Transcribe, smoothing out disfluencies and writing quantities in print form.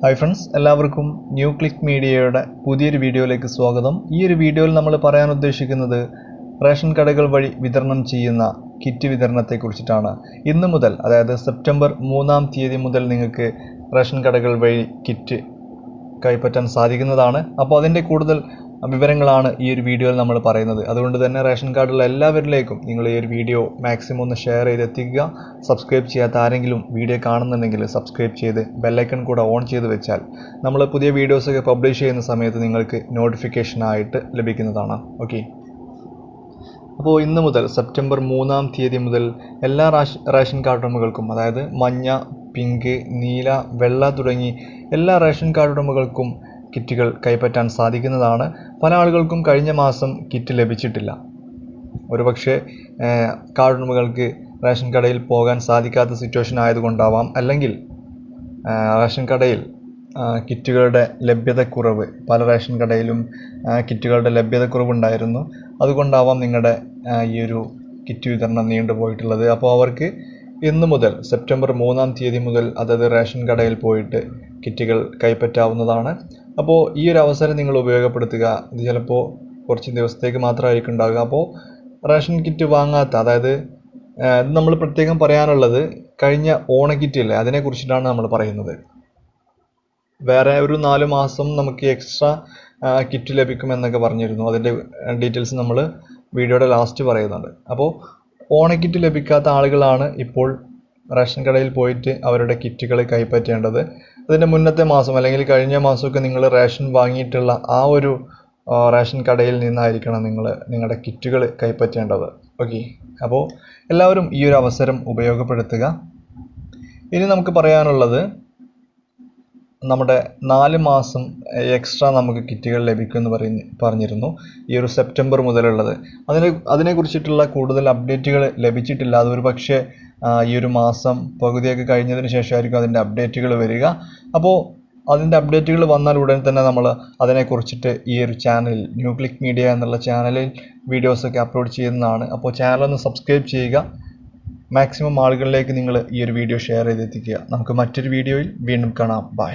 Hi friends, എല്ലാവർക്കും new click മീഡിയയുടെ പുതിയൊരു വീഡിയോയിലേക്ക് സ്വാഗതം. ഈ ഒരു വീഡിയോയിൽ നമ്മൾ പറയാൻ ഉദ്ദേശിക്കുന്നത് റേഷൻ കടകൾ വഴി വിതരണം ചെയ്യുന്ന കിറ്റ് വിതരണത്തെക്കുറിച്ചിട്ടാണ്. ഇന്ന് മുതൽ അതായത് സെപ്റ്റംബർ 3-ാം തീയതി മുതൽ നിങ്ങൾക്ക് റേഷൻ കടകൾ വഴി കിറ്റ് കൈപ്പറ്റാൻ സാധിക്കുന്നതാണ്. അപ്പോൾ അതിൻ്റെ കൂടുതൽ വിവരങ്ങളാണ് ഈ ഒരു വീഡിയോയിൽ നമ്മൾ പറയുന്നത്. അതുകൊണ്ട് തന്നെ റേഷൻ കാർഡുള്ള എല്ലാവരിലേക്കും നിങ്ങൾ ഈ ഒരു വീഡിയോ മാക്സിമം ഒന്ന് ഷെയർ ചെയ്തെത്തിക്കുക. സബ്സ്ക്രൈബ് ചെയ്യാത്ത ആരെങ്കിലും വീഡിയോ കാണുന്നുണ്ടെങ്കിൽ സബ്സ്ക്രൈബ് ചെയ്ത് ബെല്ലൈക്കൺ കൂടെ ഓൺ ചെയ്ത് വെച്ചാൽ നമ്മൾ പുതിയ വീഡിയോസൊക്കെ പബ്ലിഷ് ചെയ്യുന്ന സമയത്ത് നിങ്ങൾക്ക് നോട്ടിഫിക്കേഷനായിട്ട് ലഭിക്കുന്നതാണ്. ഓക്കെ, അപ്പോൾ ഇന്ന് മുതൽ സെപ്റ്റംബർ 3-ാം തീയതി മുതൽ എല്ലാ റേഷൻ കാർഡ് ഉടമകൾക്കും, അതായത് മഞ്ഞ, പിങ്ക്, നീല, വെള്ള തുടങ്ങി എല്ലാ റേഷൻ കാർഡ് ഉടമകൾക്കും കിറ്റുകൾ കൈപ്പറ്റാൻ സാധിക്കുന്നതാണ്. പല ആളുകൾക്കും കഴിഞ്ഞ മാസം കിറ്റ് ലഭിച്ചിട്ടില്ല. ഒരുപക്ഷെ കാർഡ് ഉടമകൾക്ക് റേഷൻ കടയിൽ പോകാൻ സാധിക്കാത്ത സിറ്റുവേഷൻ ആയതുകൊണ്ടാവാം, അല്ലെങ്കിൽ റേഷൻ കടയിൽ കിറ്റുകളുടെ ലഭ്യതക്കുറവ്, പല റേഷൻ കടയിലും കിറ്റുകളുടെ ലഭ്യതക്കുറവുണ്ടായിരുന്നു. അതുകൊണ്ടാവാം നിങ്ങളുടെ ഈ ഒരു കിറ്റ് വിതരണം നീണ്ടുപോയിട്ടുള്ളത്. അപ്പോൾ അവർക്ക് ഇന്നു മുതൽ സെപ്റ്റംബർ 3-ാം തീയതി മുതൽ അതത് റേഷൻ കടയിൽ പോയിട്ട് കിറ്റുകൾ കൈപ്പറ്റാവുന്നതാണ്. അപ്പോൾ ഈ ഒരു അവസരം നിങ്ങൾ ഉപയോഗപ്പെടുത്തുക. ഇത് ചിലപ്പോൾ കുറച്ച് ദിവസത്തേക്ക് മാത്രമായിരിക്കും ഉണ്ടാകുക. അപ്പോൾ റേഷൻ കിറ്റ് വാങ്ങാത്ത, അതായത് ഇത് നമ്മൾ പ്രത്യേകം പറയാനുള്ളത് കഴിഞ്ഞ ഓണക്കിറ്റില്ലേ, അതിനെക്കുറിച്ചിട്ടാണ് നമ്മൾ പറയുന്നത്. വേറെ ഒരു 4 മാസം നമുക്ക് എക്സ്ട്രാ കിറ്റ് ലഭിക്കുമെന്നൊക്കെ പറഞ്ഞിരുന്നു. അതിൻ്റെ ഡീറ്റെയിൽസ് നമ്മൾ വീഡിയോയുടെ ലാസ്റ്റ് പറയുന്നുണ്ട്. അപ്പോൾ ഓണക്കിറ്റ് ലഭിക്കാത്ത ആളുകളാണ് ഇപ്പോൾ റേഷൻ കടയിൽ പോയിട്ട് അവരുടെ കിറ്റുകൾ കൈപ്പറ്റേണ്ടത്. അതിൻ്റെ മുന്നത്തെ മാസം അല്ലെങ്കിൽ കഴിഞ്ഞ മാസമൊക്കെ നിങ്ങൾ റേഷൻ വാങ്ങിയിട്ടുള്ള ആ ഒരു റേഷൻ കടയിൽ നിന്നായിരിക്കണം നിങ്ങൾ നിങ്ങളുടെ കിറ്റുകൾ കൈപ്പറ്റേണ്ടത്. ഓക്കെ, അപ്പോൾ എല്ലാവരും ഈ ഒരു അവസരം ഉപയോഗപ്പെടുത്തുക. ഇനി നമുക്ക് പറയാനുള്ളത്, നമ്മുടെ 4 മാസം എക്സ്ട്രാ നമുക്ക് കിറ്റുകൾ ലഭിക്കുമെന്ന് പറഞ്ഞിരുന്നു ഈ ഒരു സെപ്റ്റംബർ മുതലുള്ളത്. അതിനെക്കുറിച്ചിട്ടുള്ള കൂടുതൽ അപ്ഡേറ്റുകൾ ലഭിച്ചിട്ടില്ല. അതൊരു പക്ഷേ ഈ ഒരു മാസം പകുതിയൊക്കെ കഴിഞ്ഞതിന് ശേഷമായിരിക്കും അതിൻ്റെ അപ്ഡേറ്റുകൾ വരിക. അപ്പോൾ അതിൻ്റെ അപ്ഡേറ്റുകൾ വന്നാൽ ഉടൻ തന്നെ നമ്മൾ അതിനെക്കുറിച്ചിട്ട് ഈ ഒരു ചാനലിൽ, ന്യൂ ക്ലിക്ക് മീഡിയ എന്നുള്ള ചാനലിൽ വീഡിയോസൊക്കെ അപ്ലോഡ് ചെയ്യുന്നതാണ്. അപ്പോൾ ചാനലൊന്ന് സബ്സ്ക്രൈബ് ചെയ്യുക. മാക്സിമം ആളുകളിലേക്ക് നിങ്ങൾ ഈ ഒരു വീഡിയോ ഷെയർ ചെയ്തെത്തിക്കുക. നമുക്ക് മറ്റൊരു വീഡിയോയിൽ വീണ്ടും കാണാം. ബൈ.